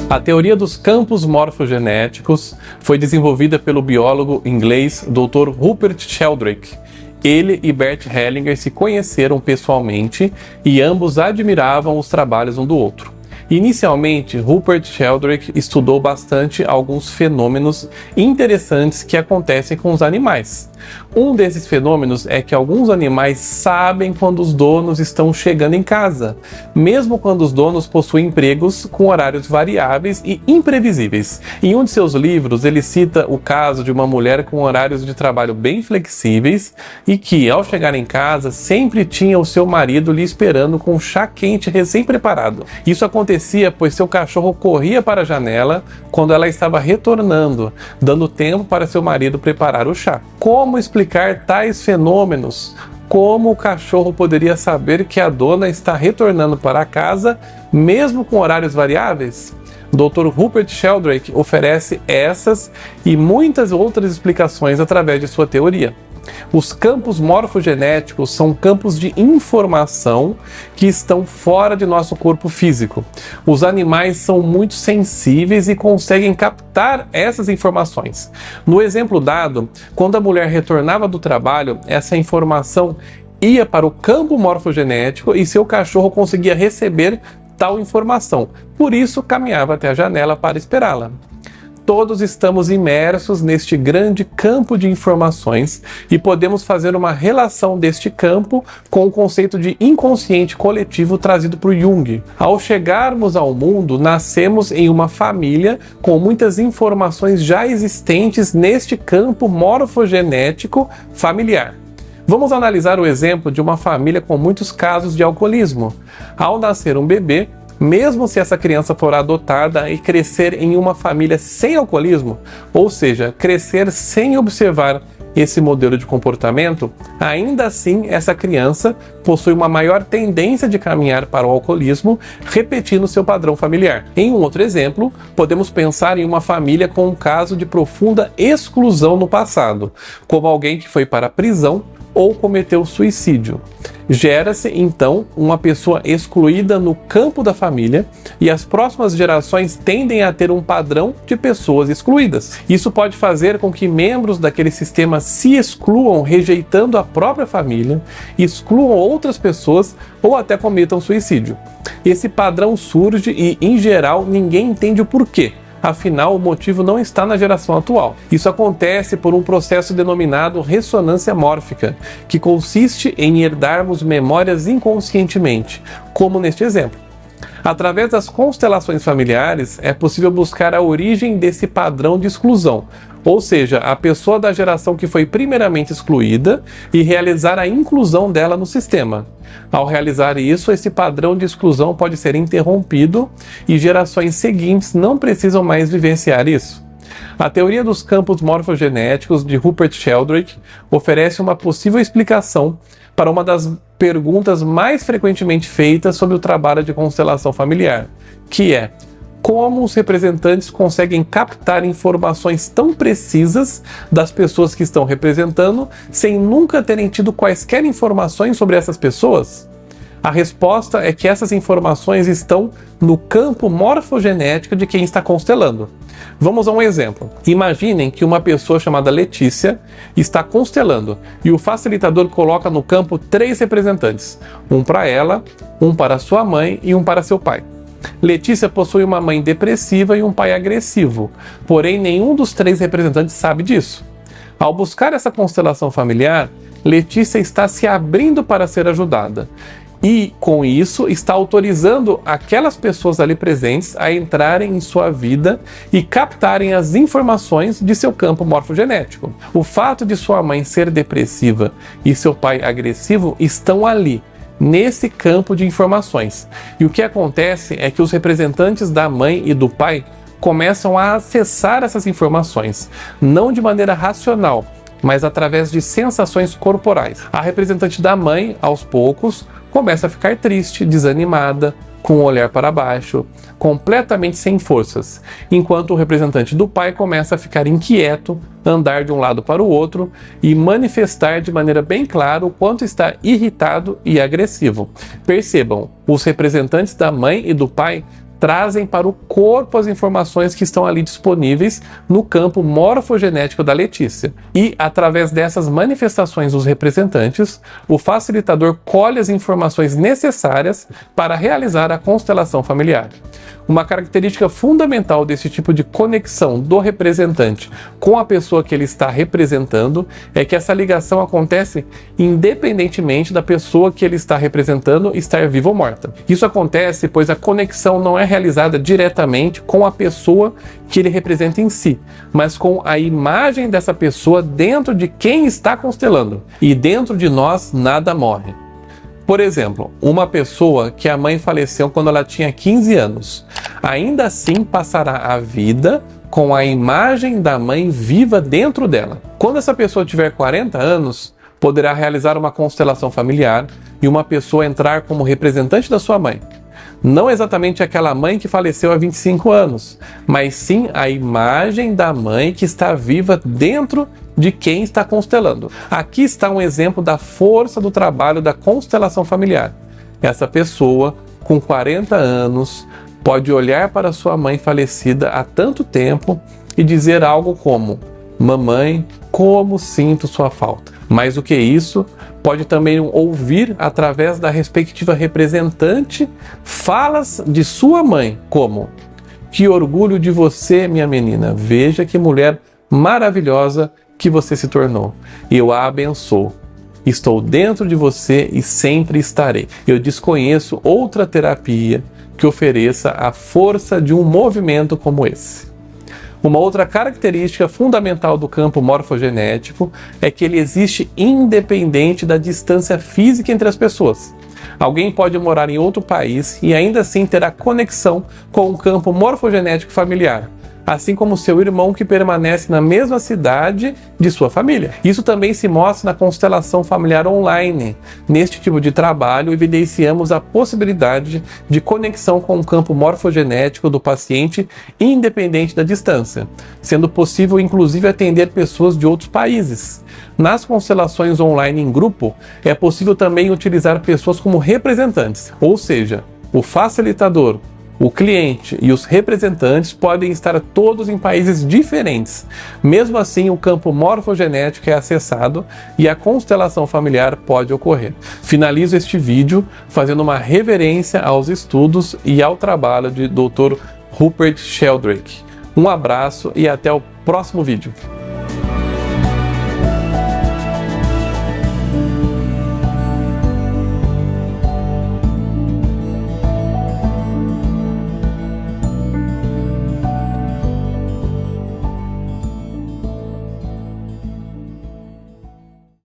A teoria dos campos morfogenéticos foi desenvolvida pelo biólogo inglês Dr. Rupert Sheldrake. Ele e Bert Hellinger se conheceram pessoalmente e ambos admiravam os trabalhos um do outro. Inicialmente, Rupert Sheldrake estudou bastante alguns fenômenos interessantes que acontecem com os animais. Um desses fenômenos é que alguns animais sabem quando os donos estão chegando em casa, mesmo quando os donos possuem empregos com horários variáveis e imprevisíveis. Em um de seus livros, ele cita o caso de uma mulher com horários de trabalho bem flexíveis e que, ao chegar em casa, sempre tinha o seu marido lhe esperando com um chá quente recém-preparado. Isso acontecia pois seu cachorro corria para a janela quando ela estava retornando, dando tempo para seu marido preparar o chá. Como explicar tais fenômenos? Como o cachorro poderia saber que a dona está retornando para casa, mesmo com horários variáveis? Dr. Rupert Sheldrake oferece essas e muitas outras explicações através de sua teoria. Os campos morfogenéticos são campos de informação que estão fora de nosso corpo físico. Os animais são muito sensíveis e conseguem captar essas informações. No exemplo dado, quando a mulher retornava do trabalho, essa informação ia para o campo morfogenético e seu cachorro conseguia receber tal informação. Por isso, caminhava até a janela para esperá-la. Todos estamos imersos neste grande campo de informações e podemos fazer uma relação deste campo com o conceito de inconsciente coletivo trazido por Jung. Ao chegarmos ao mundo, nascemos em uma família com muitas informações já existentes neste campo morfogenético familiar. Vamos analisar o exemplo de uma família com muitos casos de alcoolismo. Ao nascer um bebê, mesmo se essa criança for adotada e crescer em uma família sem alcoolismo, ou seja, crescer sem observar esse modelo de comportamento, ainda assim essa criança possui uma maior tendência de caminhar para o alcoolismo, repetindo seu padrão familiar. Em um outro exemplo, podemos pensar em uma família com um caso de profunda exclusão no passado, como alguém que foi para a prisão ou cometeu suicídio. Gera-se, então, uma pessoa excluída no campo da família e as próximas gerações tendem a ter um padrão de pessoas excluídas. Isso pode fazer com que membros daquele sistema se excluam, rejeitando a própria família, excluam outras pessoas ou até cometam suicídio. Esse padrão surge e, em geral, ninguém entende o porquê. Afinal, o motivo não está na geração atual. Isso acontece por um processo denominado ressonância mórfica, que consiste em herdarmos memórias inconscientemente, como neste exemplo. Através das constelações familiares, é possível buscar a origem desse padrão de exclusão, ou seja, a pessoa da geração que foi primeiramente excluída e realizar a inclusão dela no sistema. Ao realizar isso, esse padrão de exclusão pode ser interrompido e gerações seguintes não precisam mais vivenciar isso. A teoria dos campos morfogenéticos de Rupert Sheldrake oferece uma possível explicação para uma das perguntas mais frequentemente feitas sobre o trabalho de constelação familiar, que é: como os representantes conseguem captar informações tão precisas das pessoas que estão representando sem nunca terem tido quaisquer informações sobre essas pessoas? A resposta é que essas informações estão no campo morfogenético de quem está constelando. Vamos a um exemplo. Imaginem que uma pessoa chamada Letícia está constelando e o facilitador coloca no campo 3 representantes, um para ela, um para sua mãe e um para seu pai. Letícia possui uma mãe depressiva e um pai agressivo, porém nenhum dos 3 representantes sabe disso. Ao buscar essa constelação familiar, Letícia está se abrindo para ser ajudada e, com isso, está autorizando aquelas pessoas ali presentes a entrarem em sua vida e captarem as informações de seu campo morfogenético. O fato de sua mãe ser depressiva e seu pai agressivo estão ali, nesse campo de informações. E o que acontece é que os representantes da mãe e do pai começam a acessar essas informações, não de maneira racional, mas através de sensações corporais. A representante da mãe, aos poucos, começa a ficar triste, desanimada, com o olhar para baixo, completamente sem forças, enquanto o representante do pai começa a ficar inquieto, andar de um lado para o outro e manifestar de maneira bem clara o quanto está irritado e agressivo. Percebam, os representantes da mãe e do pai trazem para o corpo as informações que estão ali disponíveis no campo morfogenético da Letícia. E, através dessas manifestações dos representantes, o facilitador colhe as informações necessárias para realizar a constelação familiar. Uma característica fundamental desse tipo de conexão do representante com a pessoa que ele está representando é que essa ligação acontece independentemente da pessoa que ele está representando estar viva ou morta. Isso acontece pois a conexão não é realizada diretamente com a pessoa que ele representa em si, mas com a imagem dessa pessoa dentro de quem está constelando. E dentro de nós nada morre. Por exemplo, uma pessoa que a mãe faleceu quando ela tinha 15 anos, ainda assim passará a vida com a imagem da mãe viva dentro dela. Quando essa pessoa tiver 40 anos, poderá realizar uma constelação familiar e uma pessoa entrar como representante da sua mãe. Não exatamente aquela mãe que faleceu há 25 anos, mas sim a imagem da mãe que está viva dentro de quem está constelando. Aqui está um exemplo da força do trabalho da constelação familiar. Essa pessoa, com 40 anos, pode olhar para sua mãe falecida há tanto tempo e dizer algo como: mamãe, como sinto sua falta. Mais do que isso, pode também ouvir através da respectiva representante falas de sua mãe, como: que orgulho de você, minha menina, veja que mulher maravilhosa que você se tornou. Eu a abençoo. Estou dentro de você e sempre estarei. Eu desconheço outra terapia que ofereça a força de um movimento como esse. Uma outra característica fundamental do campo morfogenético é que ele existe independente da distância física entre as pessoas. Alguém pode morar em outro país e ainda assim ter a conexão com o campo morfogenético familiar, assim como seu irmão que permanece na mesma cidade de sua família. Isso também se mostra na constelação familiar online. Neste tipo de trabalho, evidenciamos a possibilidade de conexão com o campo morfogenético do paciente independente da distância, sendo possível inclusive atender pessoas de outros países. Nas constelações online em grupo, é possível também utilizar pessoas como representantes, ou seja, o facilitador, o cliente e os representantes podem estar todos em países diferentes. Mesmo assim, o campo morfogenético é acessado e a constelação familiar pode ocorrer. Finalizo este vídeo fazendo uma reverência aos estudos e ao trabalho de Dr. Rupert Sheldrake. Um abraço e até o próximo vídeo.